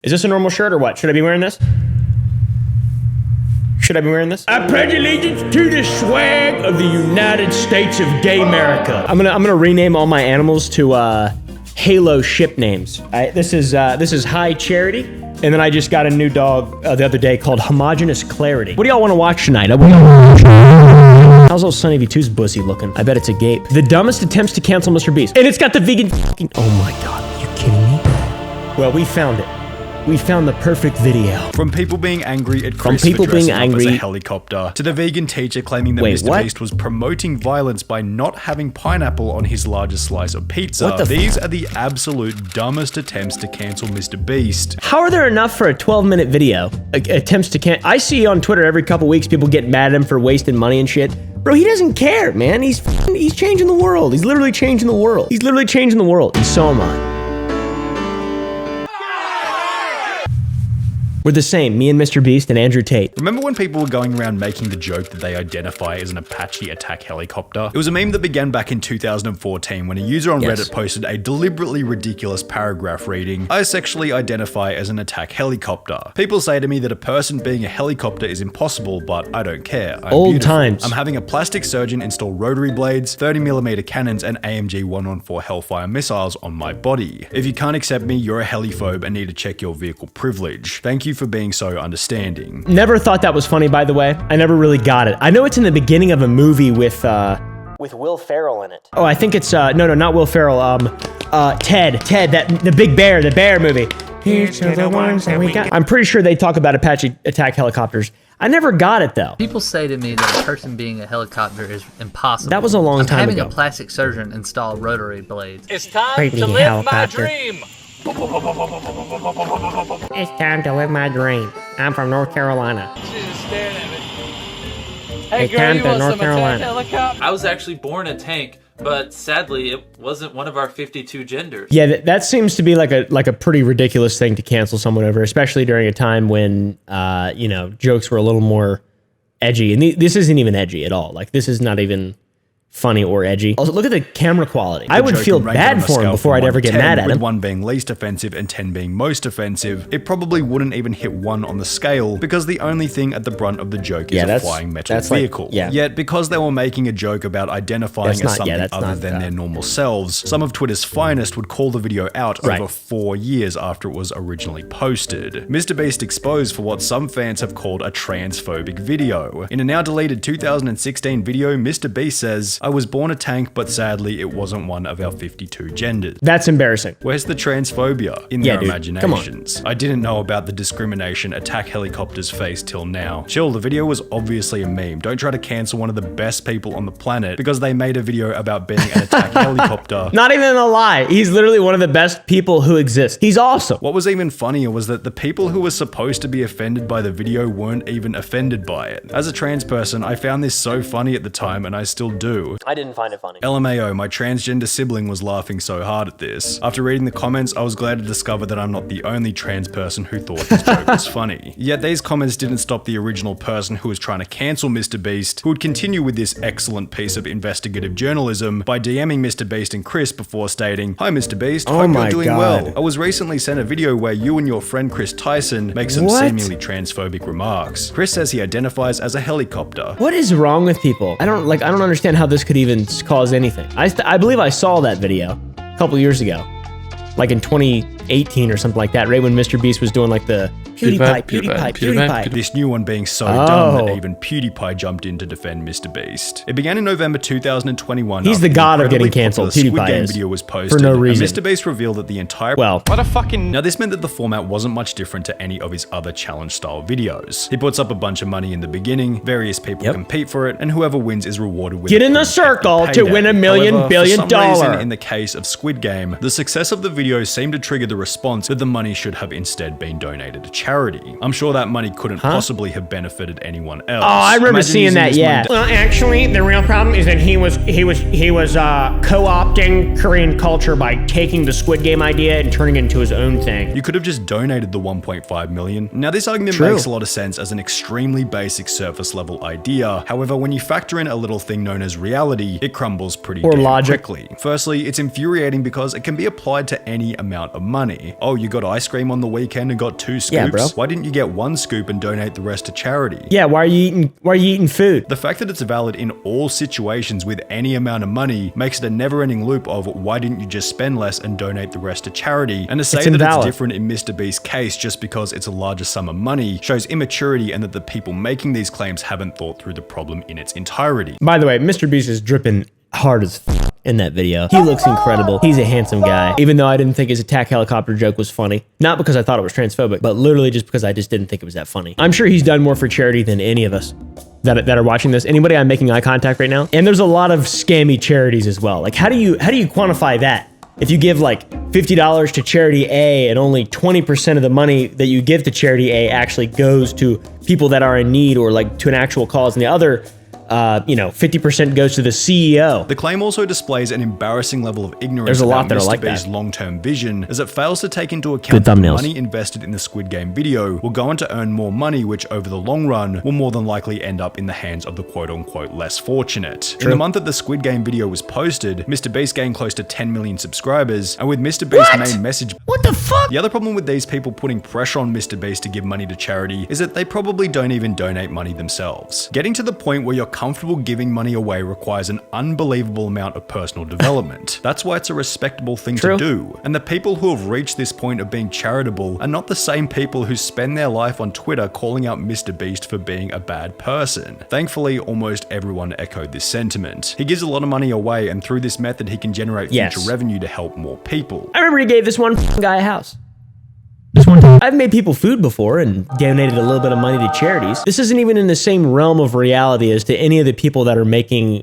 Is this a normal shirt or what? Should I be wearing this? Should I be wearing this? I pledge allegiance to the swag of the United States of Gay America. I'm gonna rename all my animals to Halo ship names. This is High Charity, and then I just got a new dog the other day called Homogeneous Clarity. What do y'all want to watch tonight? How's old Sonny V2's bussy looking? I bet it's a gape. The dumbest attempts to cancel MrBeast, and it's got the vegan. Oh my god, are you kidding me? Well, we found it. We found the perfect video. From people being angry at Chris for dressing up as a helicopter, to the vegan teacher claiming that MrBeast was promoting violence by not having pineapple on his largest slice of pizza. These are the absolute dumbest attempts to cancel MrBeast. How are there enough for a 12-minute video? Attempts to cancel. I see on Twitter every couple weeks people get mad at him for wasting money and shit. Bro, he doesn't care, man. He's changing the world. He's literally changing the world. He's literally changing the world, and so am I. We're the same, me and MrBeast and Andrew Tate. Remember when people were going around making the joke that they identify as an Apache attack helicopter? It was a meme that began back in 2014 when a user on Reddit posted a deliberately ridiculous paragraph reading, "I sexually identify as an attack helicopter. People say to me that a person being a helicopter is impossible, but I don't care. I'm Old beautiful. times. I'm having a plastic surgeon install rotary blades, 30mm cannons, and AMG 114 Hellfire missiles on my body. If you can't accept me, you're a heliphobe and need to check your vehicle privilege. Thank you for being so understanding." Never thought that was funny, by the way. I never really got it. I know it's in the beginning of a movie with Will Ferrell in it. Oh, I think it's no, not Will Ferrell. Ted, the big bear, the bear movie. Here's to the ones that we got. I'm pretty sure they talk about Apache attack helicopters. I never got it though. People say to me that a person being a helicopter is impossible. That was a long time ago. Having a plastic surgeon install rotary blades. It's time to live my dream. It's time to live my dream. I'm from North Carolina. She's just staring at me. Hey It's girl, time you to want North some attack Carolina. helicopter? I was actually born a tank, but sadly it wasn't one of our 52 genders. Yeah, that seems to be like a pretty ridiculous thing to cancel someone over, especially during a time when you know, jokes were a little more edgy. And this isn't even edgy at all. Like, this is not even funny or edgy. Also, look at the camera quality. I would feel bad for him before I'd ever get mad at him. With 1 being least offensive and 10 being most offensive, it probably wouldn't even hit 1 on the scale because the only thing at the brunt of the joke is a flying metal vehicle. Yet, because they were making a joke about identifying as something other than their normal selves, some of Twitter's finest would call the video out over 4 years after it was originally posted. MrBeast exposed for what some fans have called a transphobic video. In a now deleted 2016 video, MrBeast says, "I was born a tank, but sadly it wasn't one of our 52 genders." That's embarrassing. Where's the transphobia in their imaginations? I didn't know about the discrimination attack helicopters face till now. Chill, the video was obviously a meme. Don't try to cancel one of the best people on the planet because they made a video about being an attack helicopter. Not even a lie. He's literally one of the best people who exist. He's awesome. What was even funnier was that the people who were supposed to be offended by the video weren't even offended by it. As a trans person, I found this so funny at the time, and I still do. I didn't find it funny. LMAO, my transgender sibling was laughing so hard at this. After reading the comments, I was glad to discover that I'm not the only trans person who thought this joke was funny. Yet these comments didn't stop the original person who was trying to cancel MrBeast, who would continue with this excellent piece of investigative journalism by DMing MrBeast and Chris before stating, "Hi MrBeast, hope you're doing well. I was recently sent a video where you and your friend Chris Tyson make some seemingly transphobic remarks. Chris says he identifies as a helicopter." What is wrong with people? I don't understand how this could even cause anything. I believe I saw that video a couple years ago, like in 2018 or something like that, right when MrBeast was doing like the PewDiePie. This new one being so dumb that even PewDiePie jumped in to defend MrBeast. It began in November 2021. He's the god of getting canceled. Squid PewDiePie Game is. video was posted, For no reason. And MrBeast revealed that the entire Now this meant that the format wasn't much different to any of his other challenge style videos. He puts up a bunch of money in the beginning, various people compete for it, and whoever wins is rewarded with get in the circle to win $1 billion billion. For some reason, in the case of Squid Game, the success of the video seemed to trigger the response that the money should have instead been donated to charity. I'm sure that money couldn't possibly have benefited anyone else. Oh, I remember seeing that. Yeah. Well, actually, the real problem is that he was co-opting Korean culture by taking the Squid Game idea and turning it into his own thing. You could have just donated the 1.5 million. Now, this argument makes a lot of sense as an extremely basic surface level idea. However, when you factor in a little thing known as reality, it crumbles pretty quickly. Firstly, it's infuriating because it can be applied to any amount of money. Oh, you got ice cream on the weekend and got 2 scoops? Yeah, bro. Why didn't you get 1 scoop and donate the rest to charity? Yeah, why are you eating food? The fact that it's valid in all situations with any amount of money makes it a never-ending loop of why didn't you just spend less and donate the rest to charity? And to say that it's different in MrBeast's case just because it's a larger sum of money shows immaturity and that the people making these claims haven't thought through the problem in its entirety. By the way, MrBeast is dripping hard as f in that video. He looks incredible. He's a handsome guy. Even though I didn't think his attack helicopter joke was funny. Not because I thought it was transphobic, but literally just because I just didn't think it was that funny. I'm sure he's done more for charity than any of us that are watching this. Anybody I'm making eye contact right now? And there's a lot of scammy charities as well. Like how do you quantify that? If you give like $50 to charity A and only 20% of the money that you give to charity A actually goes to people that are in need or like to an actual cause, and the other 50% goes to the CEO. The claim also displays an embarrassing level of ignorance There's a lot about that are like that. MrBeast's long-term vision, as it fails to take into account that the money invested in the Squid Game video will go on to earn more money, which over the long run will more than likely end up in the hands of the quote-unquote less fortunate. In the month that the Squid Game video was posted, MrBeast gained close to 10 million subscribers, and with MrBeast's main message— What the fuck? The other problem with these people putting pressure on MrBeast to give money to charity is that they probably don't even donate money themselves. Getting to the point where you're comfortable giving money away requires an unbelievable amount of personal development. That's why it's a respectable thing to do. And the people who have reached this point of being charitable are not the same people who spend their life on Twitter calling out MrBeast for being a bad person. Thankfully, almost everyone echoed this sentiment. He gives a lot of money away, and through this method he can generate future revenue to help more people. I remember he gave this one guy a house. This one time. I've made people food before and donated a little bit of money to charities. This isn't even in the same realm of reality as to any of the people that are making,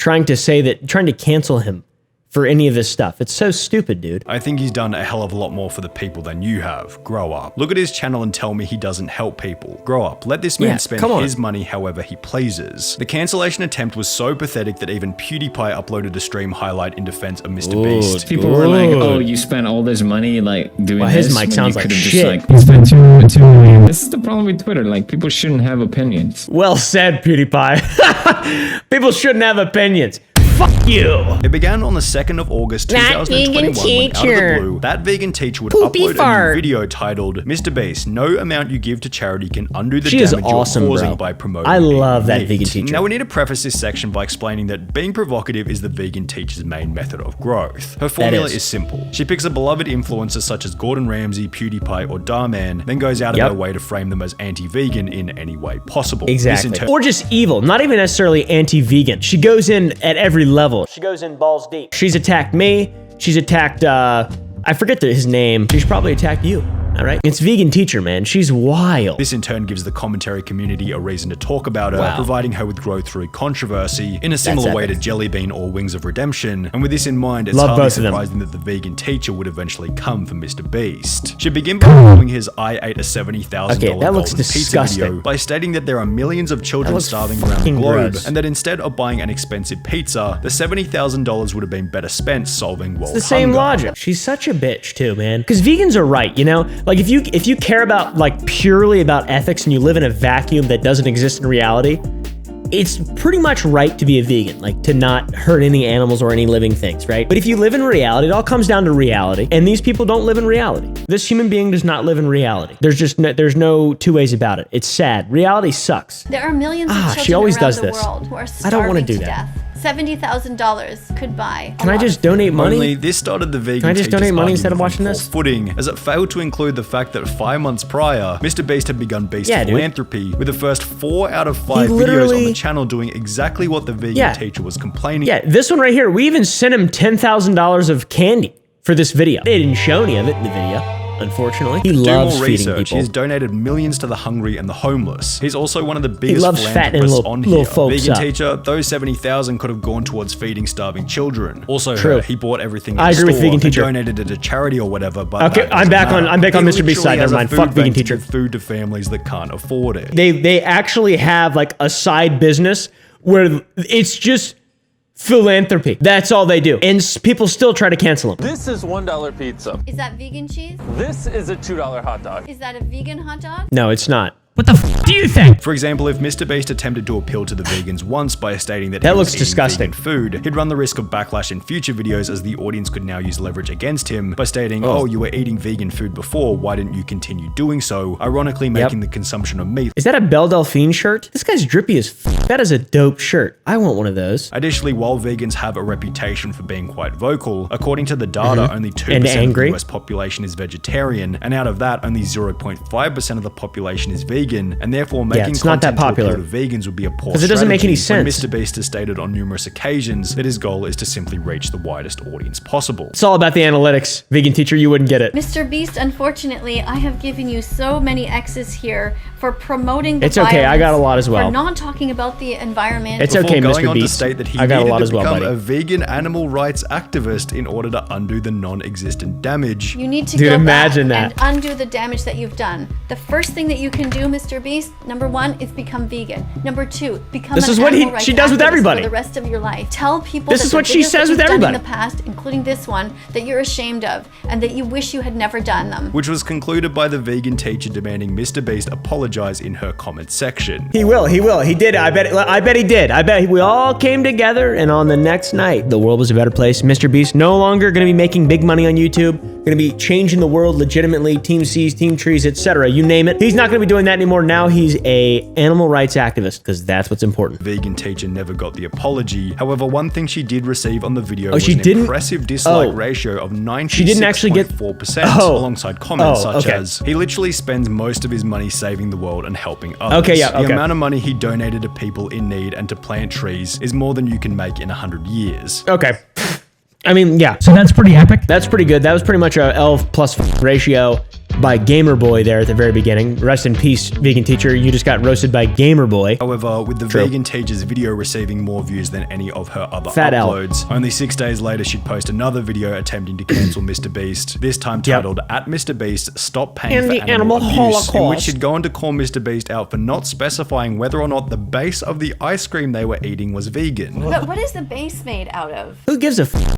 trying to cancel him for any of this stuff. It's so stupid, dude. I think he's done a hell of a lot more for the people than you have. Grow up. Look at his channel and tell me he doesn't help people. Grow up. Let this man spend his money however he pleases. The cancellation attempt was so pathetic that even PewDiePie uploaded a stream highlight in defense of MrBeast. People were like, oh, you spent all this money like doing this. His mic sounds like shit. You spent 2 million. This is the problem with Twitter. Like, people shouldn't have opinions. Well said, PewDiePie. People shouldn't have opinions. Fuck you! It began on the 2nd of August 2021 when out of the blue, That Vegan Teacher would upload a new video titled, MrBeast, no amount you give to charity can undo the damage you're causing by promoting I love That Vegan Teacher. Now we need to preface this section by explaining that being provocative is the vegan teacher's main method of growth. Her formula is simple. She picks a beloved influencer such as Gordon Ramsay, PewDiePie, or Darman, then goes out of her way to frame them as anti-vegan in any way possible. Exactly. Or just evil, not even necessarily anti-vegan. She goes in at every level. She goes in balls deep. She's attacked me. She's attacked, I forget his name. She's probably attacked you. All right. It's Vegan Teacher, man. She's wild. This in turn gives the commentary community a reason to talk about her, providing her with growth through controversy in a similar way to Jellybean or Wings of Redemption. And with this in mind, it's hardly surprising that the Vegan Teacher would eventually come for MrBeast. She'd begin by following his I ate a $70,000 golden pizza video by stating that there are millions of children starving around the globe, and that instead of buying an expensive pizza, the $70,000 would have been better spent solving world hunger. It's the same logic. She's such a bitch too, man. Because vegans are right, you know? Like if you care about like purely about ethics and you live in a vacuum that doesn't exist in reality, it's pretty much right to be a vegan, like to not hurt any animals or any living things, right? But if you live in reality, it all comes down to reality, and these people don't live in reality. This human being does not live in reality. There's no two ways about it. It's sad. Reality sucks. There are millions of children around the world who are starving to death. $70,000 could buy. Can I just donate money? Only this started the vegan. Can I just donate money instead of watching this? Footing, as it failed to include the fact that 5 months prior, MrBeast had begun Beast philanthropy, with the first 4 out of 5 videos on the channel doing exactly what the vegan teacher was complaining. Yeah, this one right here, we even sent him $10,000 of candy for this video. They didn't show any of it in the video. Unfortunately, he loves feeding people. He's donated millions to the hungry and the homeless. He's also one of the biggest philanthropists on here. Vegan Teacher, those 70,000 could have gone towards feeding starving children. Also, he bought everything. I agree with Vegan Teacher. Donated it to charity or whatever. But okay, I'm back on MrBeast's side. Never mind. Fuck Vegan Teacher. Food to families that can't afford it. They actually have like a side business where it's just philanthropy. That's all they do. And people still try to cancel them. This is $1 pizza. Is that vegan cheese? This is a $2 hot dog. Is that a vegan hot dog? No, it's not. What the f do you think? For example, if MrBeast attempted to appeal to the vegans once by stating that that he looks was eating disgusting vegan food, he'd run the risk of backlash in future videos, as the audience could now use leverage against him by stating, oh, you were eating vegan food before, why didn't you continue doing so? Ironically making the consumption of meat. Is that a Belle Delphine shirt? This guy's drippy as f. That is a dope shirt. I want one of those. Additionally, while vegans have a reputation for being quite vocal, according to the data, only 2% of the US population is vegetarian, and out of that, only 0.5% of the population is vegan, and therefore making it's not that popular. To vegans would be a poor because it doesn't make any sense. MrBeast has stated on numerous occasions that his goal is to simply reach the widest audience possible. It's all about the analytics. Vegan teacher, you wouldn't get it. MrBeast, unfortunately, I have given you so many X's here for promoting the It's okay, I got a lot as well. For not talking about the environment. It's okay, going on to MrBeast. state that he I got a needed lot to as well, become buddy. a vegan animal rights activist in order to undo the non-existent damage. You need to Dude, go imagine back that. and undo the damage that you've done. The first thing that you can do, MrBeast, number 1, is become vegan. Number 2, become This an is what animal rights she does with activist everybody. for the rest of your life. Tell people This that is the what she videos says that with you've done everybody. in the past, including this one, that you're ashamed of and that you wish you had never done them. Which was concluded by the vegan teacher demanding MrBeast apologize in her comment section. He will, he did. I bet he did. I bet we all came together, and on the next night, the world was a better place. MrBeast no longer gonna be making big money on YouTube, gonna be changing the world legitimately, Team C's, Team Trees, etc. You name it. He's not gonna be doing that anymore. Now he's a animal rights activist, because that's what's important. Vegan teacher never got the apology. However, one thing she did receive on the video was she an didn't? impressive dislike ratio of 96.4%, She didn't actually get 4%, alongside comments such as, he literally spends most of his money saving the world and helping others. The amount of money he donated to people in need and to plant trees is more than you can make in 100 years. Okay. I mean, yeah. So that's pretty epic. That's pretty good. That was pretty much a L+ ratio by Gamerboy there at the very beginning. Rest in peace, vegan teacher. You just got roasted by Gamerboy. However, with the vegan teacher's video receiving more views than any of her other uploads, only 6 days later she'd post another video attempting to cancel MrBeast, this time titled At MrBeast, Stop Paying for Animal Abuse, Holocaust, in which she'd go on to call MrBeast out for not specifying whether or not the base of the ice cream they were eating was vegan. But what is the base made out of? Who gives a f?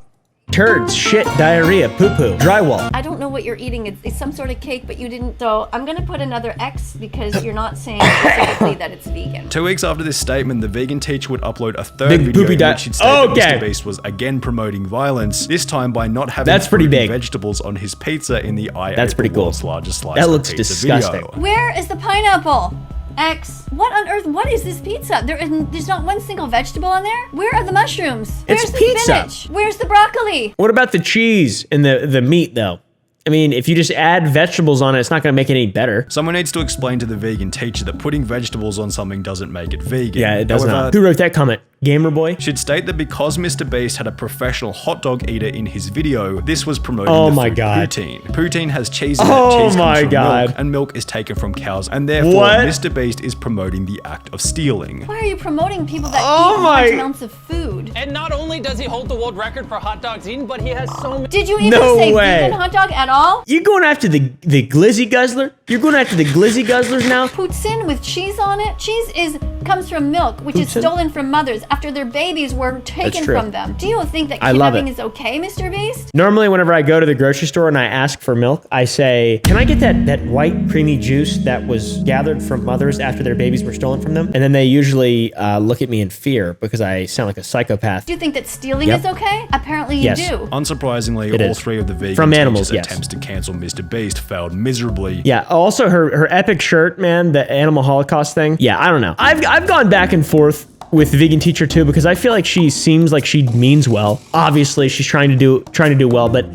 Turds, shit, diarrhea, poo-poo, drywall. I don't know what you're eating. It's some sort of cake, but you didn't. So I'm gonna put another X because you're not saying specifically that it's vegan. 2 weeks after this statement, the vegan teacher would upload a third video in which she'd state that MrBeast was again promoting violence, this time by not having vegetables on his pizza in the eye of the world's largest slice of pizza disgusting. video. Where is the pineapple? X. What on earth? What is this pizza? There's not one single vegetable on there. Where are the mushrooms? Where's the spinach? Where's the broccoli? What about the cheese and the meat though? I mean, if you just add vegetables on it, it's not going to make it any better. Someone needs to explain to the vegan teacher that putting vegetables on something doesn't make it vegan. Yeah, it does not. Who wrote that comment? Gamerboy? Should state that because MrBeast had a professional hot dog eater in his video, this was promoting the food poutine. Poutine has cheese in it, cheese comes from milk, and milk is taken from cows, and therefore MrBeast is promoting the act of stealing. Why are you promoting people that eat large amounts of food? And not only does he hold the world record for hot dogs eaten, but he has so many. Did you even say vegan hot dog at all? You going after the glizzy guzzler? You're going after the glizzy guzzlers now? Poutine with cheese on it? Cheese comes from milk, which is stolen from mothers after their babies were taken from them. Do you think that kidnapping is okay, MrBeast? Normally, whenever I go to the grocery store and I ask for milk, I say, can I get that white creamy juice that was gathered from mothers after their babies were stolen from them? And then they usually look at me in fear because I sound like a psychopath. Do you think that stealing is okay? Apparently you do. Unsurprisingly, all 3 of the vegan teachers' attempts to cancel MrBeast failed miserably. Yeah, also her epic shirt, man, the animal holocaust thing. Yeah, I don't know. I've gone back and forth with the vegan teacher too because I feel like she seems like she means well. Obviously, she's trying to do well, but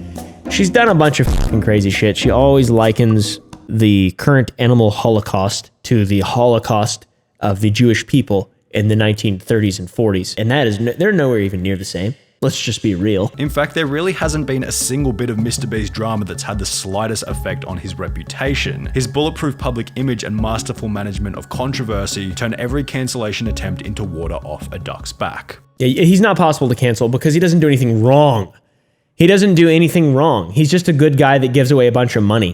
she's done a bunch of fucking crazy shit. She always likens the current animal holocaust to the Holocaust of the Jewish people in the 1930s and 40s, and they're nowhere even near the same. Let's just be real. In fact, there really hasn't been a single bit of MrBeast drama that's had the slightest effect on his reputation. His bulletproof public image and masterful management of controversy turn every cancellation attempt into water off a duck's back. Yeah, he's not possible to cancel because he doesn't do anything wrong. He doesn't do anything wrong. He's just a good guy that gives away a bunch of money.